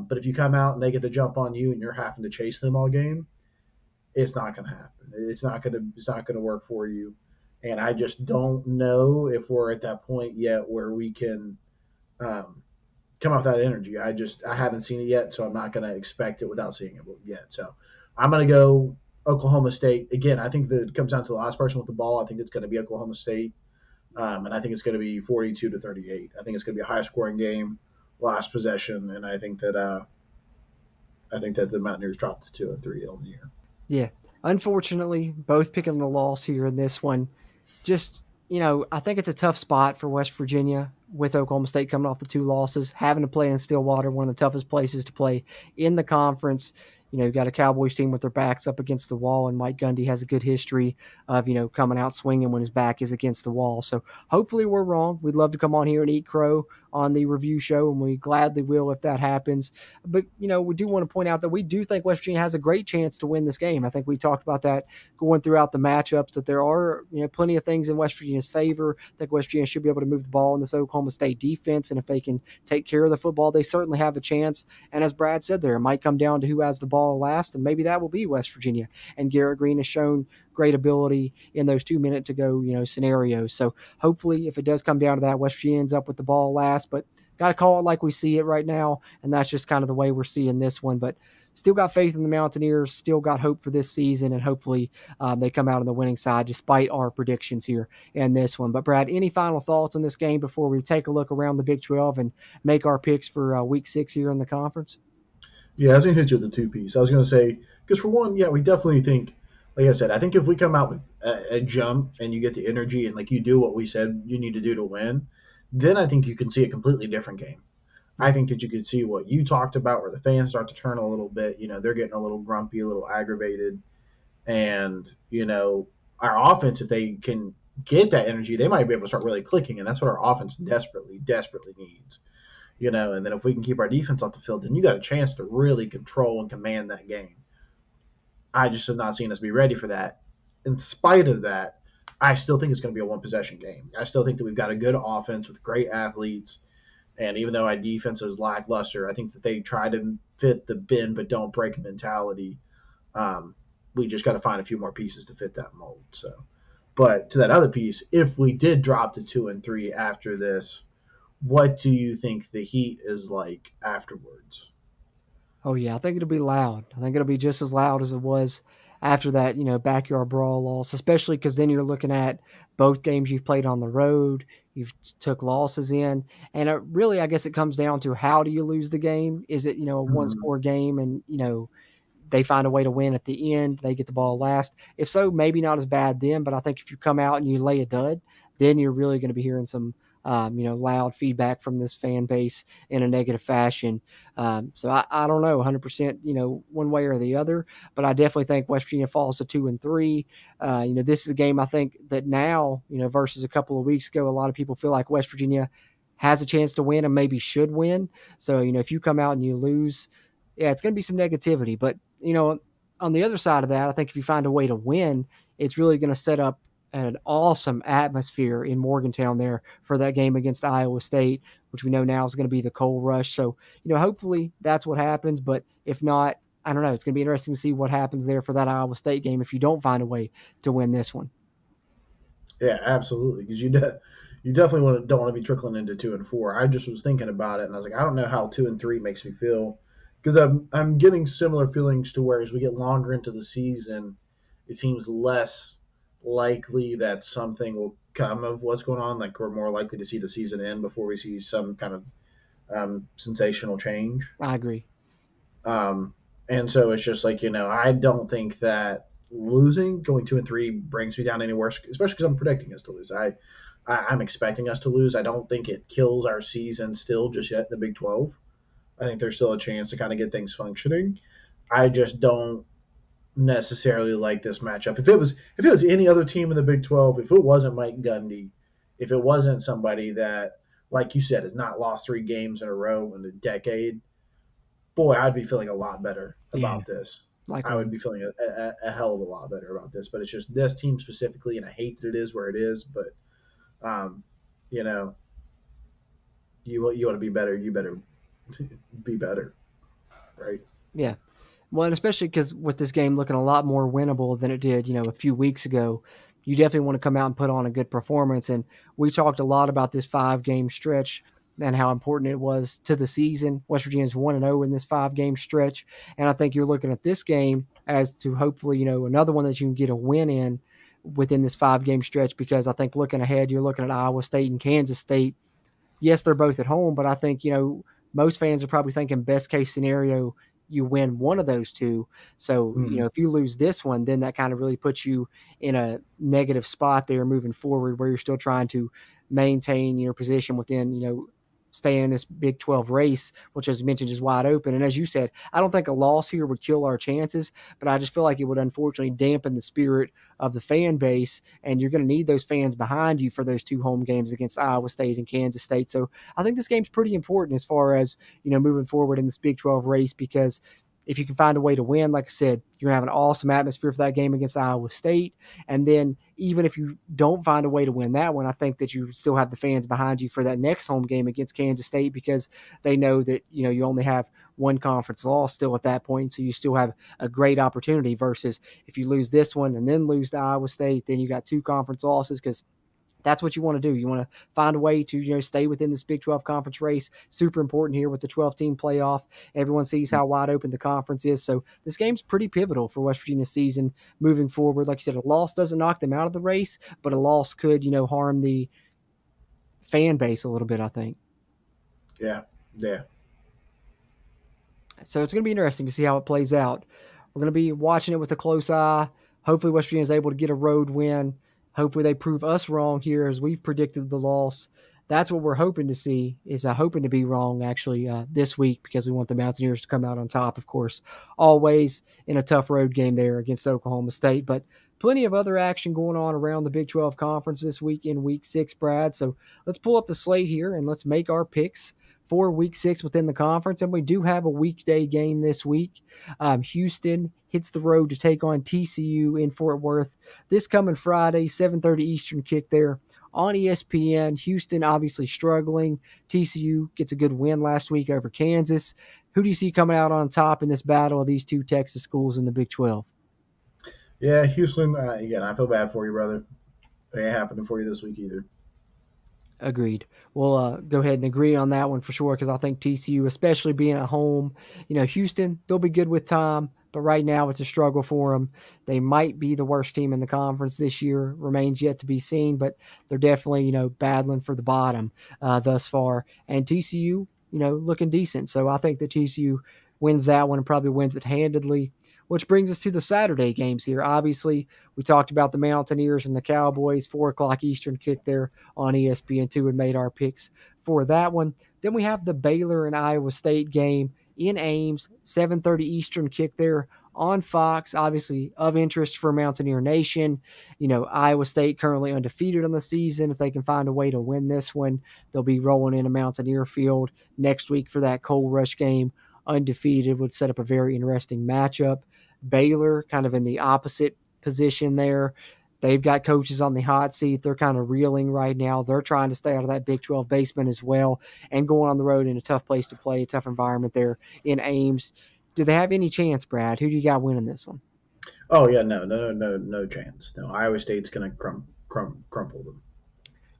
But if you come out and they get the jump on you and you're having to chase them all game, it's not going to happen. It's not going to work for you. And I just don't know if we're at that point yet where we can come off that energy. I haven't seen it yet, so I'm not going to expect it without seeing it yet. So I'm going to go Oklahoma State. Again, I think that it comes down to the last person with the ball. I think it's going to be Oklahoma State. And I think it's going to be 42-38. I think it's going to be a high-scoring game, last possession, and I think that the Mountaineers dropped to 2-3 on the year. Yeah, unfortunately, both picking the loss here in this one. Just I think it's a tough spot for West Virginia with Oklahoma State coming off the 2 losses, having to play in Stillwater, one of the toughest places to play in the conference. You've got a Cowboys team with their backs up against the wall, and Mike Gundy has a good history of, coming out swinging when his back is against the wall. So hopefully we're wrong. We'd love to come on here and eat crow on the review show, and we gladly will if that happens. But, we do want to point out that we do think West Virginia has a great chance to win this game. I think we talked about that going throughout the matchups, that there are, plenty of things in West Virginia's favor. I think West Virginia should be able to move the ball in this Oklahoma State defense, and if they can take care of the football, they certainly have a chance. And as Brad said there, it might come down to who has the ball last, and maybe that will be West Virginia. And Garrett Green has shown great ability in those 2-minute to go, scenarios. So hopefully, if it does come down to that, West Virginia ends up with the ball last, but got to call it like we see it right now, and that's just kind of the way we're seeing this one. But still got faith in the Mountaineers, still got hope for this season, and hopefully they come out on the winning side despite our predictions here in this one. But Brad, any final thoughts on this game before we take a look around the Big 12 and make our picks for Week 6 here in the conference? Yeah, I was going to hit you with the 2-piece. I was going to say, because for one, yeah, we definitely think, like I said, I think if we come out with a jump and you get the energy and like you do what we said you need to do to win, then I think you can see a completely different game. I think that you could see what you talked about where the fans start to turn a little bit. They're getting a little grumpy, a little aggravated. And, our offense, if they can get that energy, they might be able to start really clicking. And that's what our offense desperately, desperately needs. And then if we can keep our defense off the field, then you got a chance to really control and command that game. I just have not seen us be ready for that. In spite of that, I still think it's going to be a one-possession game. I still think that we've got a good offense with great athletes. And even though our defense is lackluster, I think that they try to fit the bend but don't break mentality. We just got to find a few more pieces to fit that mold. So, but to that other piece, if we did drop to 2-3 after this, what do you think the heat is like afterwards? Oh, yeah, I think it'll be loud. I think it'll be just as loud as it was after that, backyard brawl loss, especially because then you're looking at both games you've played on the road, you've took losses in, and really, I guess it comes down to how do you lose the game? Is it, a one-score game and, they find a way to win at the end, they get the ball last? If so, maybe not as bad then, but I think if you come out and you lay a dud, then you're really going to be hearing some loud feedback from this fan base in a negative fashion. So I don't know 100%, one way or the other, but I definitely think West Virginia falls to 2-3. This is a game I think that now, versus a couple of weeks ago, a lot of people feel like West Virginia has a chance to win and maybe should win. So, if you come out and you lose, yeah, it's going to be some negativity. But, on the other side of that, I think if you find a way to win, it's really going to set up an awesome atmosphere in Morgantown there for that game against Iowa State, which we know now is going to be the coal rush. So, hopefully that's what happens. But if not, I don't know. It's going to be interesting to see what happens there for that Iowa State game if you don't find a way to win this one. Yeah, absolutely. Because you definitely don't want to be trickling into 2-4. I just was thinking about it, and I was like, I don't know how 2-3 makes me feel, because I'm getting similar feelings to where as we get longer into the season, it seems less likely that something will come of what's going on. Like we're more likely to see the season end before we see some kind of sensational change. I agree. And so it's just like, I don't think that going 2-3 brings me down any worse, especially because I'm predicting us to lose. I'm expecting us to lose. I don't think it kills our season still just yet in the Big 12. I think there's still a chance to kind of get things functioning. I just don't necessarily like this matchup. If it was any other team in the Big 12, if it wasn't Mike Gundy, if it wasn't somebody that, like you said, has not lost 3 games in a row in a decade, boy, I'd be feeling a lot better about this. Likewise. I would be feeling a hell of a lot better about this. But it's just this team specifically, and I hate that it is where it is. But, you want to be better, you better be better, right? Yeah. Well, and especially because with this game looking a lot more winnable than it did, a few weeks ago, you definitely want to come out and put on a good performance. And we talked a lot about this 5-game stretch and how important it was to the season. West Virginia's 1-0 in this 5-game stretch. And I think you're looking at this game as to hopefully, another one that you can get a win in within this 5-game stretch, because I think looking ahead, you're looking at Iowa State and Kansas State. Yes, they're both at home, but I think, most fans are probably thinking best case scenario, you win one of those two. So, if you lose this one, then that kind of really puts you in a negative spot there moving forward where you're still trying to maintain your position within, staying in this Big 12 race, which, as mentioned, is wide open. And as you said, I don't think a loss here would kill our chances, but I just feel like it would unfortunately dampen the spirit of the fan base, and you're going to need those fans behind you for those two home games against Iowa State and Kansas State. So I think this game's pretty important as far as, moving forward in this Big 12 race, because if you can find a way to win, like I said, you're going to have an awesome atmosphere for that game against Iowa State. And then even if you don't find a way to win that one, I think that you still have the fans behind you for that next home game against Kansas State, because they know that, you only have one conference loss still at that point. So you still have a great opportunity versus if you lose this one and then lose to Iowa State, then you got two conference losses, because that's what you want to do. You want to find a way to, stay within this Big 12 conference race. Super important here with the 12-team playoff. Everyone sees how wide open the conference is. So this game's pretty pivotal for West Virginia's season moving forward. Like you said, a loss doesn't knock them out of the race, but a loss could, harm the fan base a little bit, I think. Yeah. So it's going to be interesting to see how it plays out. We're going to be watching it with a close eye. Hopefully West Virginia is able to get a road win. Hopefully they prove us wrong here as we've predicted the loss. That's what we're hoping to see, is hoping to be wrong actually this week, because we want the Mountaineers to come out on top, of course, always in a tough road game there against Oklahoma State. But plenty of other action going on around the Big 12 Conference this week in Week 6, Brad. So let's pull up the slate here and let's make our picks for Week 6 within the conference. And we do have a weekday game this week. Houston hits the road to take on TCU in Fort Worth this coming Friday, 7:30 Eastern kick there on ESPN. Houston obviously struggling. TCU gets a good win last week over Kansas. Who do you see coming out on top in this battle of these two Texas schools in the Big 12? Yeah, Houston, again, I feel bad for you, brother. It ain't happening for you this week either. Agreed. We'll go ahead and agree on that one for sure, because I think TCU, especially being at home, Houston, they'll be good with time, but right now it's a struggle for them. They might be the worst team in the conference this year. Remains yet to be seen, but they're definitely, battling for the bottom thus far. And TCU, looking decent. So I think that TCU wins that one and probably wins it handedly. Which brings us to the Saturday games here. Obviously, we talked about the Mountaineers and the Cowboys, 4 o'clock Eastern kick there on ESPN2, and made our picks for that one. Then we have the Baylor and Iowa State game in Ames, 7:30 Eastern kick there on Fox, obviously of interest for Mountaineer Nation. Iowa State currently undefeated on the season. If they can find a way to win this one, they'll be rolling into Mountaineer Field next week for that Coal Rush game. Undefeated would set up a very interesting matchup. Baylor kind of in the opposite position there. They've got coaches on the hot seat. They're kind of reeling right now. They're trying to stay out of that Big 12 basement as well, and going on the road in a tough place to play, a tough environment there in Ames. Do they have any chance, Brad? Who do you got winning this one? Oh, yeah, no chance. No, Iowa State's going to crumple them.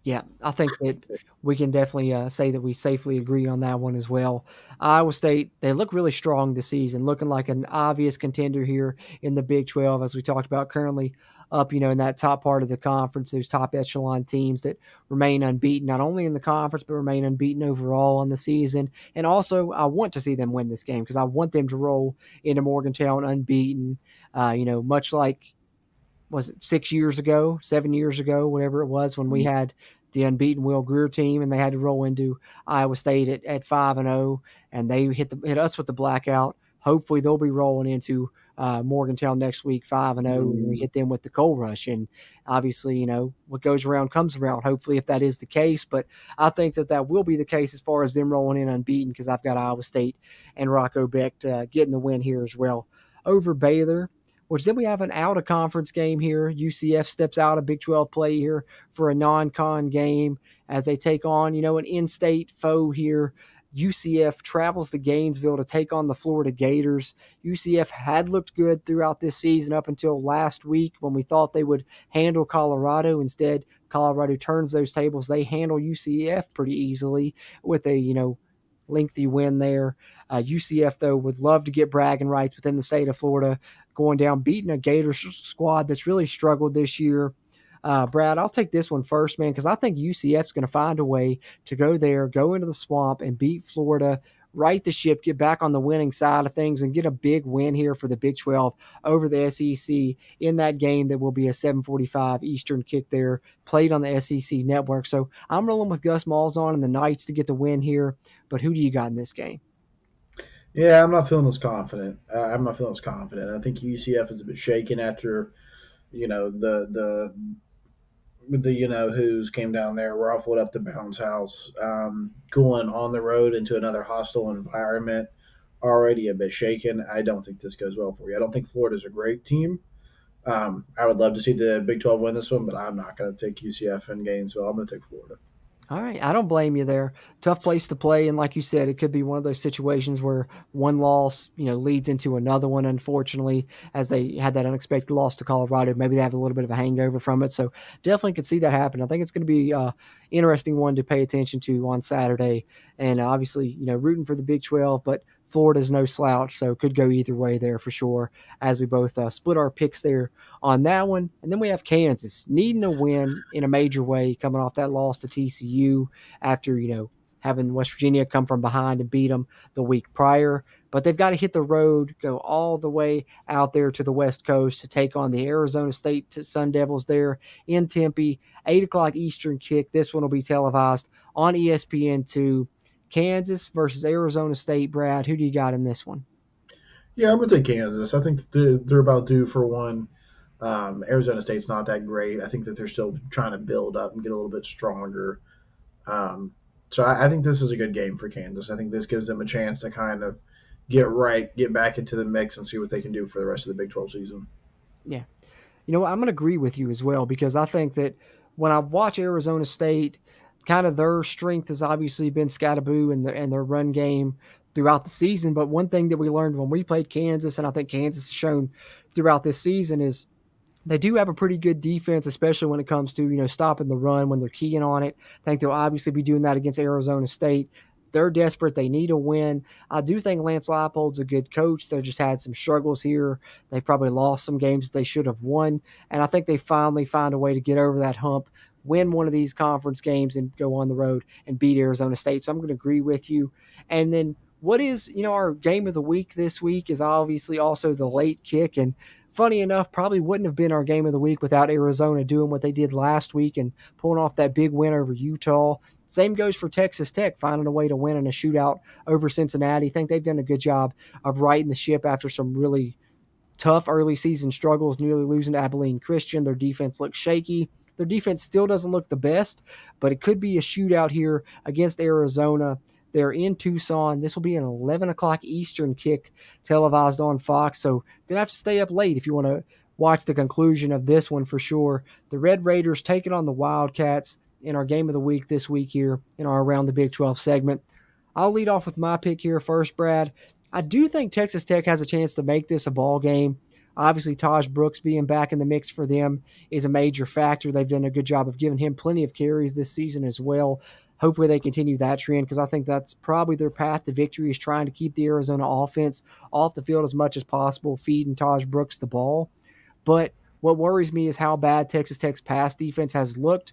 Yeah, I think that we can definitely say that we safely agree on that one as well. Iowa State, they look really strong this season, looking like an obvious contender here in the Big 12, as we talked about, currently up, in that top part of the conference, those top echelon teams that remain unbeaten, not only in the conference, but remain unbeaten overall on the season. And also, I want to see them win this game because I want them to roll into Morgantown unbeaten, much like, was it 7 years ago, whatever it was, when we had the unbeaten Will Greer team and they had to roll into Iowa State at 5-0, and they hit us with the blackout. Hopefully they'll be rolling into Morgantown next week 5-0, and we hit them with the Coal Rush. And obviously, what goes around comes around, hopefully, if that is the case. But I think that will be the case as far as them rolling in unbeaten, because I've got Iowa State and Rocco Becht getting the win here as well over Baylor. Which then we have an out-of-conference game here. UCF steps out of Big 12 play here for a non-con game as they take on, an in-state foe here. UCF travels to Gainesville to take on the Florida Gators. UCF had looked good throughout this season up until last week when we thought they would handle Colorado. Instead, Colorado turns those tables. They handle UCF pretty easily with a, lengthy win there. UCF, though, would love to get bragging rights within the state of Florida, going down, beating a Gators squad that's really struggled this year. Brad, I'll take this one first, man, because I think UCF's going to find a way to go there, go into the swamp, and beat Florida right the ship, get back on the winning side of things, and get a big win here for the Big 12 over the SEC in that game that will be a 7:45 Eastern kick there, played on the SEC network. So I'm rolling with Gus Malzahn and the Knights to get the win here. But who do you got in this game? Yeah, I'm not feeling as confident. I'm not feeling as confident. I think UCF is a bit shaken after the who's came down there, ruffled up the bounce house, going on the road into another hostile environment, already a bit shaken. I don't think this goes well for you. I don't think Florida's a great team. I would love to see the Big 12 win this one, but I'm not going to take UCF in Gainesville. I'm going to take Florida. All right. I don't blame you there. Tough place to play. And like you said, it could be one of those situations where one loss, leads into another one, unfortunately, as they had that unexpected loss to Colorado. Maybe they have a little bit of a hangover from it. So definitely could see that happen. I think it's going to be an interesting one to pay attention to on Saturday. And obviously, rooting for the Big 12, but Florida's no slouch, so could go either way there for sure, as we both split our picks there on that one. And then we have Kansas needing a win in a major way, coming off that loss to TCU after, having West Virginia come from behind and beat them the week prior. But they've got to hit the road, go all the way out there to the West Coast to take on the Arizona State Sun Devils there in Tempe. 8 o'clock Eastern kick. This one will be televised on ESPN2. Kansas versus Arizona State. Brad, who do you got in this one? Yeah, I'm going to take Kansas. I think they're about due for one. Arizona State's not that great. I think that they're still trying to build up and get a little bit stronger. So I think this is a good game for Kansas. I think this gives them a chance to kind of get back into the mix and see what they can do for the rest of the Big 12 season. Yeah. I'm going to agree with you as well, because I think that when I watch Arizona State, kind of their strength has obviously been Scatterboo and their run game throughout the season. But one thing that we learned when we played Kansas, and I think Kansas has shown throughout this season, is they do have a pretty good defense, especially when it comes to, stopping the run when they're keying on it. I think they'll obviously be doing that against Arizona State. They're desperate. They need a win. I do think Lance Leipold's a good coach. They just had some struggles here. They probably lost some games they should have won. And I think they finally find a way to get over that hump, win one of these conference games, and go on the road and beat Arizona State. So I'm going to agree with you. And then what is, our game of the week this week is obviously also the late kick. And funny enough, probably wouldn't have been our game of the week without Arizona doing what they did last week and pulling off that big win over Utah. Same goes for Texas Tech, finding a way to win in a shootout over Cincinnati. I think they've done a good job of righting the ship after some really tough early season struggles, nearly losing to Abilene Christian. Their defense looks shaky. Their defense still doesn't look the best, but it could be a shootout here against Arizona. They're in Tucson. This will be an 11 o'clock Eastern kick televised on Fox. So going to have to stay up late if you want to watch the conclusion of this one for sure. The Red Raiders taking on the Wildcats in our game of the week this week here in our Around the Big 12 segment. I'll lead off with my pick here first, Brad. I do think Texas Tech has a chance to make this a ball game. Obviously, Taj Brooks being back in the mix for them is a major factor. They've done a good job of giving him plenty of carries this season as well. Hopefully they continue that trend, because I think that's probably their path to victory, is trying to keep the Arizona offense off the field as much as possible, feeding Taj Brooks the ball. But what worries me is how bad Texas Tech's pass defense has looked.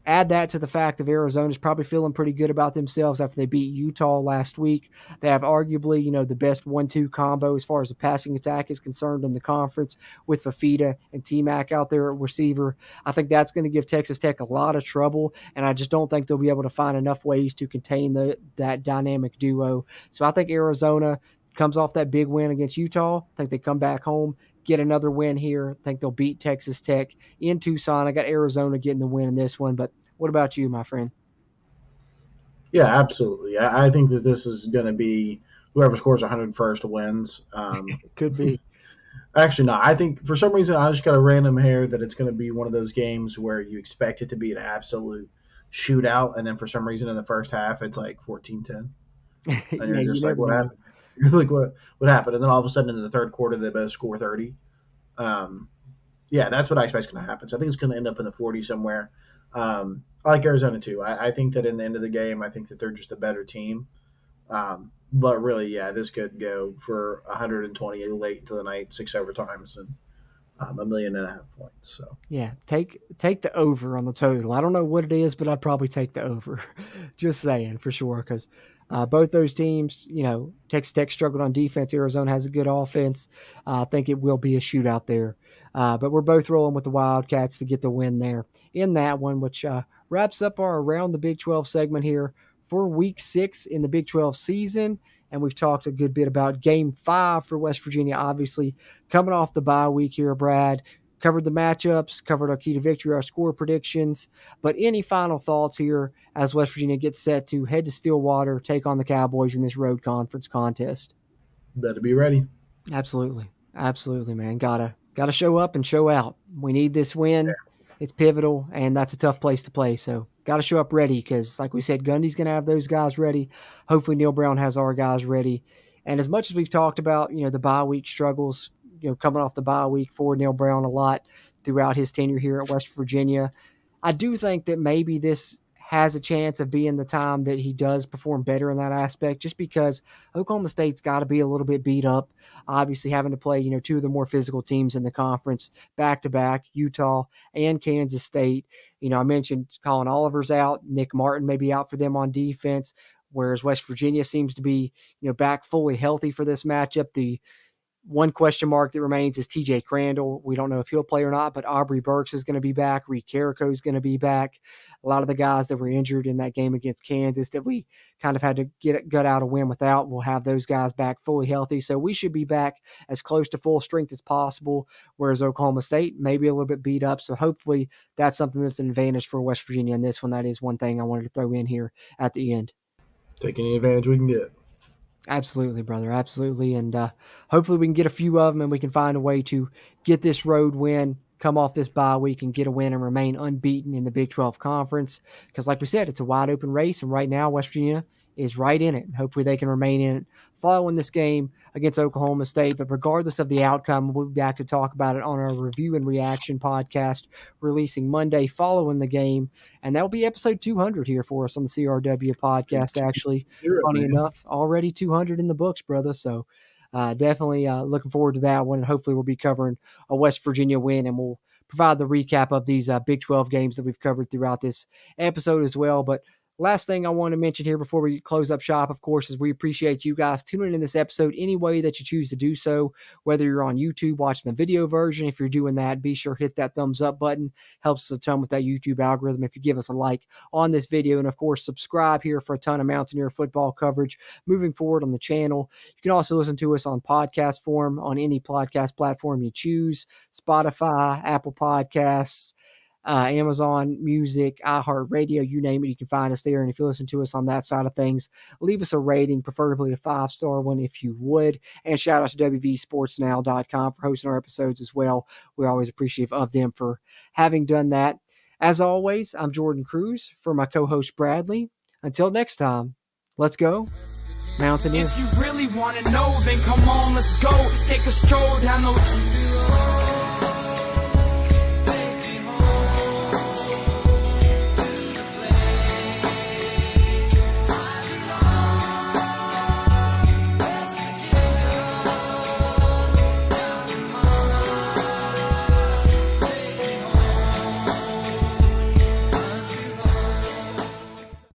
Add that to the fact of Arizona's probably feeling pretty good about themselves after they beat Utah last week. They have arguably, the best 1-2 combo as far as the passing attack is concerned in the conference, with Fafita and T-Mac out there at receiver. I think that's going to give Texas Tech a lot of trouble, and I just don't think they'll be able to find enough ways to contain that dynamic duo. So I think Arizona comes off that big win against Utah. I think they come back home, get another win here. I think they'll beat Texas Tech in Tucson. I got Arizona getting the win in this one, but what about you, my friend? Yeah, absolutely. I think that this is going to be whoever scores 101st wins. Could be. Actually, no. I think for some reason I just got a random hair that it's going to be one of those games where you expect it to be an absolute shootout, and then for some reason in the first half it's like 14-10. And you're just like, what happened? You're like, what happened? And then all of a sudden in the third quarter they both score 30. Yeah, that's what I expect is going to happen. So I think it's going to end up in the 40 somewhere. I like Arizona too. I think that in the end of the game, I think that they're just a better team. But really, yeah, this could go for 120 late into the night, 6 overtimes, and 1.5 million points. So yeah, take the over on the total. I don't know what it is, but I'd probably take the over. Just saying for sure, because Both those teams, Texas Tech struggled on defense. Arizona has a good offense. I think it will be a shootout there. But we're both rolling with the Wildcats to get the win there in that one, which wraps up our Around the Big 12 segment here for Week 6 in the Big 12 season. And we've talked a good bit about Game 5 for West Virginia, obviously coming off the bye week here, Brad. Covered the matchups, covered our key to victory, our score predictions. But any final thoughts here as West Virginia gets set to head to Stillwater, take on the Cowboys in this road conference contest? Better be ready. Absolutely. Absolutely, man. Gotta show up and show out. We need this win. Yeah. It's pivotal, and that's a tough place to play. So got to show up ready because, like we said, Gundy's going to have those guys ready. Hopefully Neil Brown has our guys ready. And as much as we've talked about, the bye week struggles, coming off the bye week for Neil Brown a lot throughout his tenure here at West Virginia, I do think that maybe this has a chance of being the time that he does perform better in that aspect, just because Oklahoma State's got to be a little bit beat up, obviously having to play, two of the more physical teams in the conference back-to-back, Utah and Kansas State. I mentioned Colin Oliver's out, Nick Martin may be out for them on defense, whereas West Virginia seems to be, back fully healthy for this matchup. The one question mark that remains is TJ Crandall. We don't know if he'll play or not, but Aubrey Burks is going to be back. Reed Carrico is going to be back. A lot of the guys that were injured in that game against Kansas that we kind of had to gut out a win without, we'll have those guys back fully healthy. So we should be back as close to full strength as possible, whereas Oklahoma State may be a little bit beat up. So hopefully that's something that's an advantage for West Virginia in this one. That is one thing I wanted to throw in here at the end. Take any advantage we can get. Absolutely, brother. Absolutely. And hopefully we can get a few of them and we can find a way to get this road win, come off this bye week and get a win and remain unbeaten in the Big 12 Conference. Because like we said, it's a wide open race. And right now, West Virginia is right in it. And hopefully they can remain in it following this game against Oklahoma State. But regardless of the outcome, we'll be back to talk about it on our review and reaction podcast releasing Monday following the game. And that'll be episode 200 here for us on the CRW podcast, actually. Funny enough, already 200 in the books, brother. So definitely looking forward to that one. And hopefully we'll be covering a West Virginia win, and we'll provide the recap of these Big 12 games that we've covered throughout this episode as well. But last thing I want to mention here before we close up shop, of course, is we appreciate you guys tuning in this episode any way that you choose to do so, whether you're on YouTube watching the video version. If you're doing that, be sure to hit that thumbs up button. Helps us a ton with that YouTube algorithm if you give us a like on this video. And, of course, subscribe here for a ton of Mountaineer football coverage moving forward on the channel. You can also listen to us on podcast form on any podcast platform you choose, Spotify, Apple Podcasts, Amazon Music, iHeartRadio, you name it, you can find us there. And if you listen to us on that side of things, leave us a rating, preferably a 5-star one if you would. And shout out to WVSportsNow.com for hosting our episodes as well. We're always appreciative of them for having done that. As always, I'm Jordan Cruz for my co-host Bradley. Until next time, let's go Mountaineers. If you really want to know, then come on, let's go. Take a stroll down those